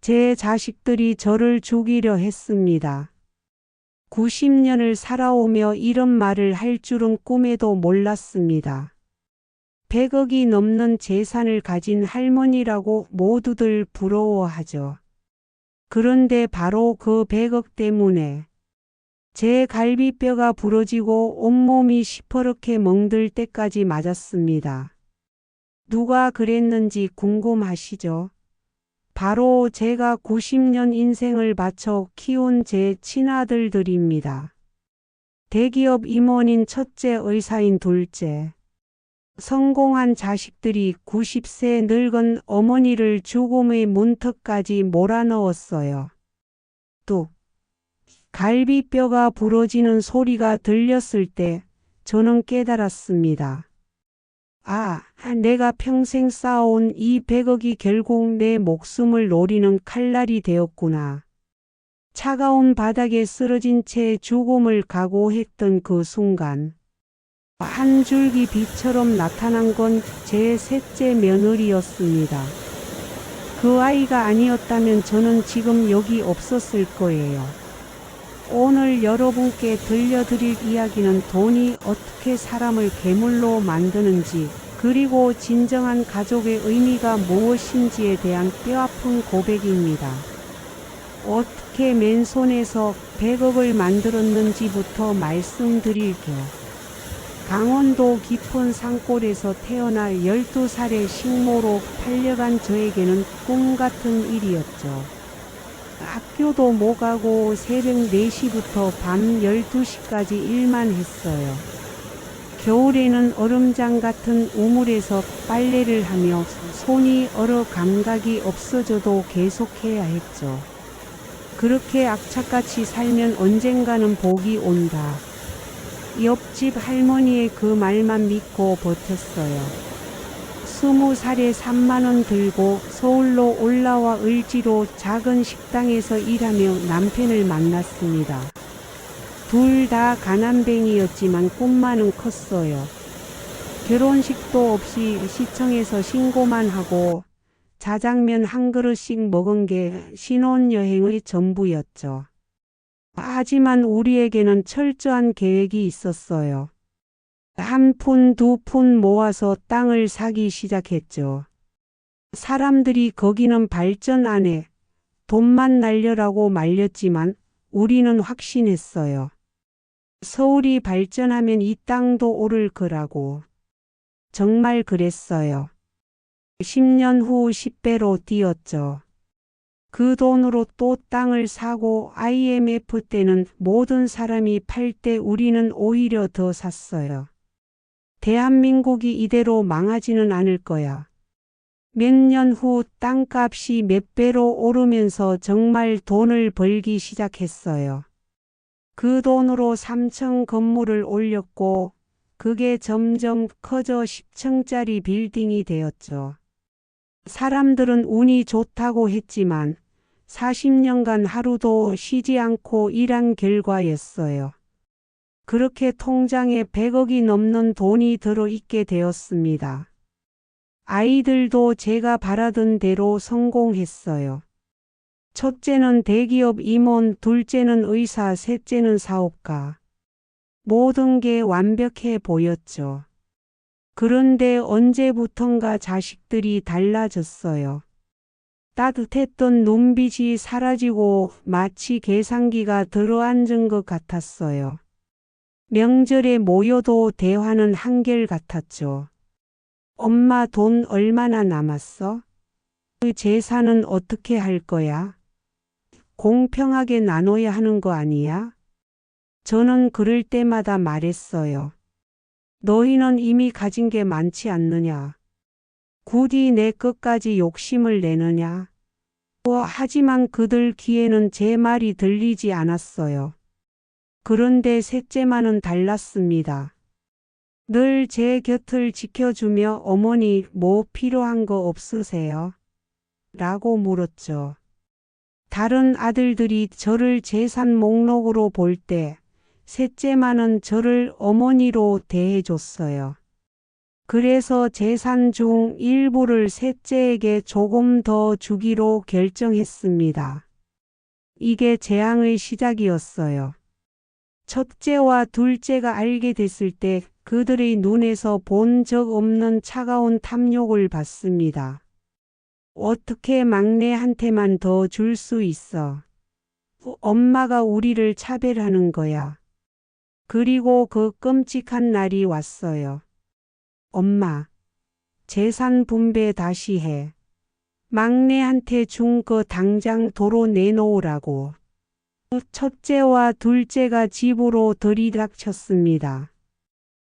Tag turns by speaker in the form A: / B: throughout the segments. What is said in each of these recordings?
A: 제 자식들이 저를 죽이려 했습니다. 90년을 살아오며 이런 말을 할 줄은 꿈에도 몰랐습니다. 100억이 넘는 재산을 가진 할머니라고 모두들 부러워하죠. 그런데 바로 그 100억 때문에 제 갈비뼈가 부러지고 온몸이 시퍼렇게 멍들 때까지 맞았습니다. 누가 그랬는지 궁금하시죠? 바로 제가 90년 인생을 바쳐 키운 제 친아들들입니다. 대기업 임원인 첫째, 의사인 둘째. 성공한 자식들이 90세 늙은 어머니를 죽음의 문턱까지 몰아넣었어요. 뚝. 갈비뼈가 부러지는 소리가 들렸을 때 저는 깨달았습니다. 아, 내가 평생 쌓아온 이 100억이 결국 내 목숨을 노리는 칼날이 되었구나. 차가운 바닥에 쓰러진 채 죽음을 각오했던 그 순간, 한 줄기 빛처럼 나타난 건 제 셋째 며느리였습니다. 그 아이가 아니었다면 저는 지금 여기 없었을 거예요. 오늘 여러분께 들려드릴 이야기는 돈이 어떻게 사람을 괴물로 만드는지, 그리고 진정한 가족의 의미가 무엇인지에 대한 뼈아픈 고백입니다. 어떻게 맨손에서 100억을 만들었는지부터 말씀드릴게요. 강원도 깊은 산골에서 태어나 12살의 식모로 팔려간 저에게는 꿈 같은 일이었죠. 학교도 못 가고 새벽 4시부터 밤 12시까지 일만 했어요. 겨울에는 얼음장 같은 우물에서 빨래를 하며 손이 얼어 감각이 없어져도 계속해야 했죠. 그렇게 악착같이 살면 언젠가는 복이 온다. 옆집 할머니의 그 말만 믿고 버텼어요. 20살에 3만원 들고 서울로 올라와 을지로 작은 식당에서 일하며 남편을 만났습니다. 둘 다 가난뱅이였지만 꿈만은 컸어요. 결혼식도 없이 시청에서 신고만 하고 자장면 한 그릇씩 먹은 게 신혼여행의 전부였죠. 하지만 우리에게는 철저한 계획이 있었어요. 한 푼, 두 푼 모아서 땅을 사기 시작했죠. 사람들이 거기는 발전 안 해. 돈만 날려라고 말렸지만 우리는 확신했어요. 서울이 발전하면 이 땅도 오를 거라고. 정말 그랬어요. 10년 후 10배로 뛰었죠. 그 돈으로 또 땅을 사고 IMF 때는 모든 사람이 팔 때 우리는 오히려 더 샀어요. 대한민국이 이대로 망하지는 않을 거야. 몇 년 후 땅값이 몇 배로 오르면서 정말 돈을 벌기 시작했어요. 그 돈으로 3층 건물을 올렸고 그게 점점 커져 10층짜리 빌딩이 되었죠. 사람들은 운이 좋다고 했지만 40년간 하루도 쉬지 않고 일한 결과였어요. 그렇게 통장에 100억이 넘는 돈이 들어있게 되었습니다. 아이들도 제가 바라던 대로 성공했어요. 첫째는 대기업 임원, 둘째는 의사, 셋째는 사업가. 모든 게 완벽해 보였죠. 그런데 언제부턴가 자식들이 달라졌어요. 따뜻했던 눈빛이 사라지고 마치 계산기가 들어앉은 것 같았어요. 명절에 모여도 대화는 한결같았죠. 엄마 돈 얼마나 남았어? 그 재산은 어떻게 할 거야? 공평하게 나눠야 하는 거 아니야? 저는 그럴 때마다 말했어요. 너희는 이미 가진 게 많지 않느냐? 굳이 내 것까지 욕심을 내느냐? 하지만 그들 귀에는 제 말이 들리지 않았어요. 그런데 셋째만은 달랐습니다. 늘 제 곁을 지켜주며 어머니 뭐 필요한 거 없으세요? 라고 물었죠. 다른 아들들이 저를 재산 목록으로 볼 때 셋째만은 저를 어머니로 대해줬어요. 그래서 재산 중 일부를 셋째에게 조금 더 주기로 결정했습니다. 이게 재앙의 시작이었어요. 첫째와 둘째가 알게 됐을 때 그들의 눈에서 본 적 없는 차가운 탐욕을 받습니다. 어떻게 막내한테만 더 줄 수 있어? 엄마가 우리를 차별하는 거야. 그리고 그 끔찍한 날이 왔어요. 엄마, 재산 분배 다시 해. 막내한테 준 거 당장 도로 내놓으라고. 첫째와 둘째가 집으로 들이닥쳤습니다.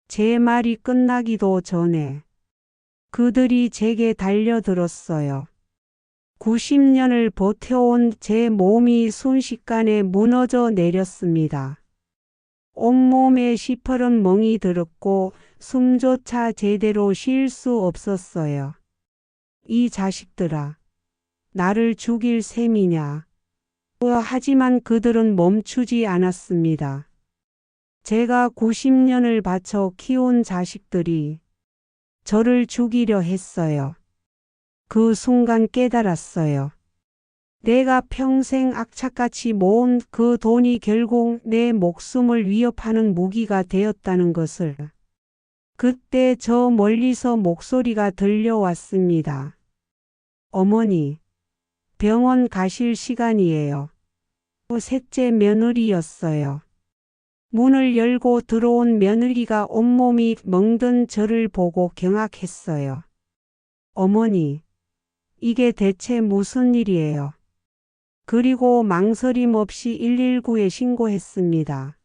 A: 제 말이 끝나기도 전에 그들이 제게 달려들었어요. 90년을 버텨온 제 몸이 순식간에 무너져 내렸습니다. 온몸에 시퍼런 멍이 들었고 숨조차 제대로 쉴 수 없었어요. 이 자식들아, 나를 죽일 셈이냐. 하지만 그들은 멈추지 않았습니다. 제가 90년을 바쳐 키운 자식들이 저를 죽이려 했어요. 그 순간 깨달았어요. 내가 평생 악착같이 모은 그 돈이 결국 내 목숨을 위협하는 무기가 되었다는 것을. 그때 저 멀리서 목소리가 들려왔습니다. 어머니, 병원 가실 시간이에요. 셋째 며느리였어요. 문을 열고 들어온 며느리가 온몸이 멍든 저를 보고 경악했어요. 어머니, 이게 대체 무슨 일이에요? 그리고 망설임 없이 119에 신고했습니다.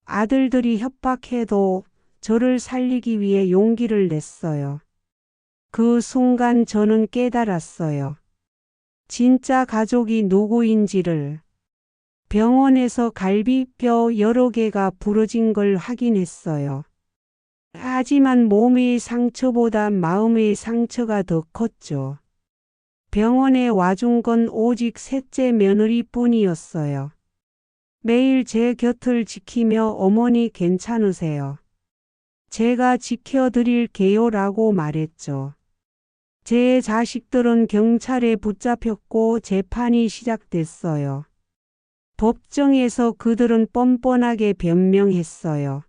A: 아들들이 협박해도 저를 살리기 위해 용기를 냈어요. 그 순간 저는 깨달았어요. 진짜 가족이 누구인지를. 병원에서 갈비뼈 여러 개가 부러진 걸 확인했어요. 하지만 몸의 상처보다 마음의 상처가 더 컸죠. 병원에 와준 건 오직 셋째 며느리뿐이었어요. 매일 제 곁을 지키며 어머니 괜찮으세요? 제가 지켜드릴게요라고 말했죠. 제 자식들은 경찰에 붙잡혔고 재판이 시작됐어요. 법정에서 그들은 뻔뻔하게 변명했어요.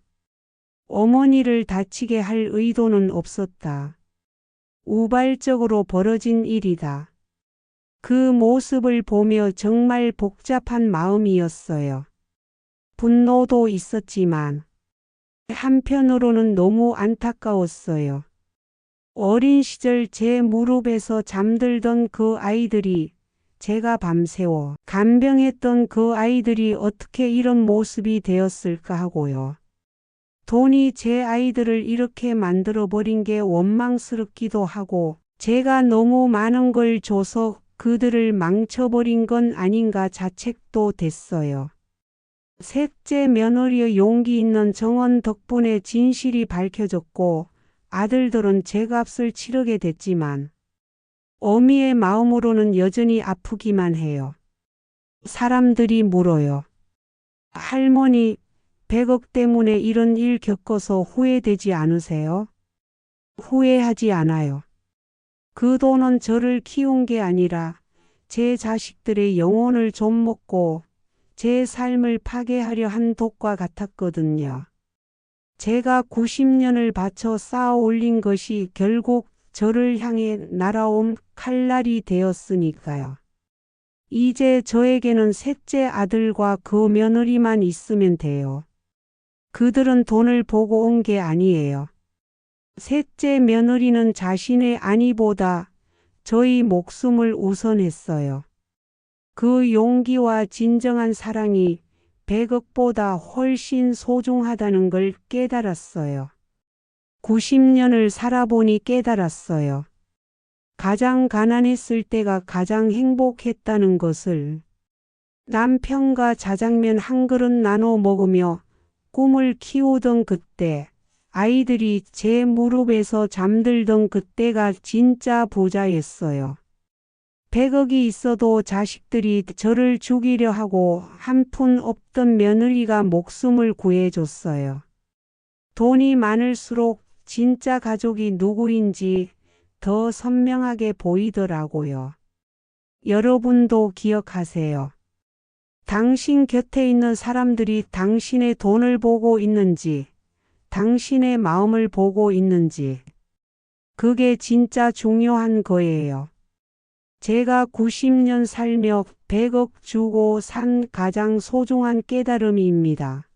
A: 어머니를 다치게 할 의도는 없었다. 우발적으로 벌어진 일이다. 그 모습을 보며 정말 복잡한 마음이었어요. 분노도 있었지만 한편으로는 너무 안타까웠어요. 어린 시절 제 무릎에서 잠들던 그 아이들이, 제가 밤새워 간병했던 그 아이들이 어떻게 이런 모습이 되었을까 하고요. 돈이 제 아이들을 이렇게 만들어버린 게 원망스럽기도 하고 제가 너무 많은 걸 줘서 그들을 망쳐버린 건 아닌가 자책도 됐어요. 셋째 며느리의 용기 있는 정언 덕분에 진실이 밝혀졌고 아들들은 제값을 치르게 됐지만 어미의 마음으로는 여전히 아프기만 해요. 사람들이 물어요. 할머니, 100억 때문에 이런 일 겪어서 후회되지 않으세요? 후회하지 않아요. 그 돈은 저를 키운 게 아니라 제 자식들의 영혼을 좀먹고 제 삶을 파괴하려 한 독과 같았거든요. 제가 90년을 바쳐 쌓아 올린 것이 결국 저를 향해 날아온 칼날이 되었으니까요. 이제 저에게는 셋째 아들과 그 며느리만 있으면 돼요. 그들은 돈을 보고 온 게 아니에요. 셋째 며느리는 자신의 아니보다 저희 목숨을 우선했어요. 그 용기와 진정한 사랑이 100억보다 훨씬 소중하다는 걸 깨달았어요. 90년을 살아보니 깨달았어요. 가장 가난했을 때가 가장 행복했다는 것을. 남편과 자장면 한 그릇 나눠 먹으며 꿈을 키우던 그때, 아이들이 제 무릎에서 잠들던 그때가 진짜 부자였어요. 100억이 있어도 자식들이 저를 죽이려 하고 한 푼 없던 며느리가 목숨을 구해줬어요. 돈이 많을수록 진짜 가족이 누구인지 더 선명하게 보이더라고요. 여러분도 기억하세요. 당신 곁에 있는 사람들이 당신의 돈을 보고 있는지, 당신의 마음을 보고 있는지, 그게 진짜 중요한 거예요. 제가 90년 살며 100억 주고 산 가장 소중한 깨달음입니다.